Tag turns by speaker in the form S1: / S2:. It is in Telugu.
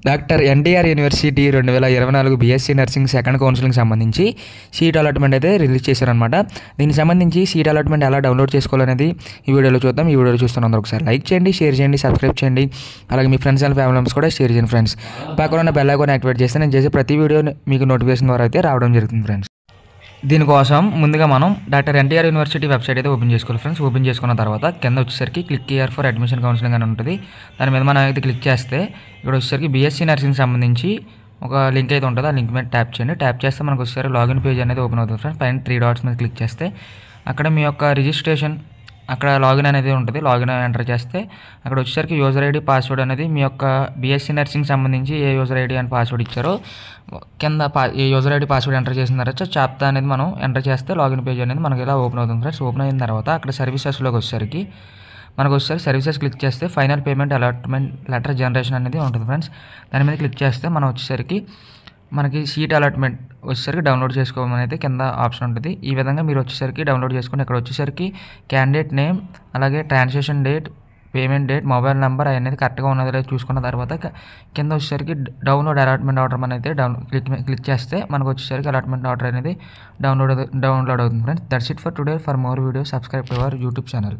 S1: Doctor NTR university 2024 BSc nursing second counselling సంబంధించి సీట్ అలాట్మెంట్ అయితే రిలీజ్ చేశారనమాట. దీనికి సంబంధించి సీట్ అలాట్మెంట్ ఎలా డౌన్లోడ్ చేసుకోవాలనేది ఈ వీడియోలో చూద్దాం. ఈ వీడియోలో చూస్తున్నందుకు ఒకసారి లైక్ చేయండి, షేర్ చేయండి, సబ్స్క్రైబ్ చేయండి. అలాగే మీ ఫ్రెండ్స్ అండ్ ఫ్యామిలీ మెంబర్స్ కూడా షేర్ చేయండి ఫ్రెండ్స్. పక్కన ఉన్న బెల్ ఐకాన్ యాక్టివేట్ చేస్తే నేను చేసే ప్రతి వీడియో మీకు నోటిఫికేషన్ ద్వారా అయితే రావడం జరుగుతుంది ఫ్రెండ్స్. దీనికోసం ముందుగా మనం డాక్టర్ ఎన్టీఆర్ యూనివర్సిటీ వెబ్సైట్ అయితే ఓపెన్ చేసుకోవాలి ఫ్రెండ్స్. ఓపెన్ చేసుకున్న తర్వాత కింద వచ్చేసరికి click here for admission counselling అని ఉంటుంది. దాని మీద మనం అయితే క్లిక్ చేస్తే ఇక్కడ వచ్చేసరికి బీఎస్సీ నర్సింగ్ సంబంధించి ఒక లింక్ అయితే ఉంటుంది. ఆ లింక్ మీద ట్యాప్ చేయండి. ట్యాప్ చేస్తే మనకు వచ్చేసరికి లాగిన్ పేజ్ అనేది ఓపెన్ అవుతుంది ఫ్రెండ్స్. పైన 3 డాట్స్ మీద క్లిక్ చేస్తే అక్కడ మీ యొక్క రిజిస్ట్రేషన్ అక్కడ లాగిన్ అనేది ఉంటుంది. లాగిన్ ఎంటర్ చేస్తే అక్కడ వచ్చేసరికి యూజర్ ఐడి పాస్వర్డ్ అనేది మీ యొక్క బీఎస్సీ నర్సింగ్ సంబంధించి ఏ యూజర్ ఐడి అని పాస్వర్డ్ ఇచ్చారో కింద ఏ యూజర్ ఐడి పాస్వర్డ్ ఎంటర్ చేసిన తర్వాత చాప్తా అనేది మనం ఎంటర్ చేస్తే లాగిన్ పేజ్ అనేది మనకి ఇలా ఓపెన్ అవుతుంది ఫ్రెండ్స్. ఓపెన్ అయిన తర్వాత అక్కడ సర్వీసెస్లోకి వచ్చేసరికి మనకు వచ్చేసరికి సర్వీసెస్ క్లిక్ చేస్తే final payment allotment letter generation అనేది ఉంటుంది ఫ్రెండ్స్. దాని మీద క్లిక్ చేస్తే మనం వచ్చేసరికి మనకి సీట్ అలాట్మెంట్ వచ్చేసరికి డౌన్లోడ్ చేసుకోమని అయితే కింద ఆప్షన్ ఉంటుంది. ఈ విధంగా మీరు వచ్చేసరికి డౌన్లోడ్ చేసుకుని ఇక్కడ వచ్చేసరికి క్యాండిడేట్ నేమ్, అలాగే transaction date, payment date, mobile number అనేది కరెక్ట్గా ఉన్నది లేదు చూసుకున్న తర్వాత కింద వచ్చేసరికి డౌన్లోడ్ అలాట్మెంట్ ఆర్డర్ అనేది క్లిక్ చేస్తే మనకు వచ్చేసరికి అలాట్మెంట్ ఆర్డర్ అనేది డౌన్లోడ్ అవుతుంది friends. That's it for today. For more videos subscribe to our YouTube channel.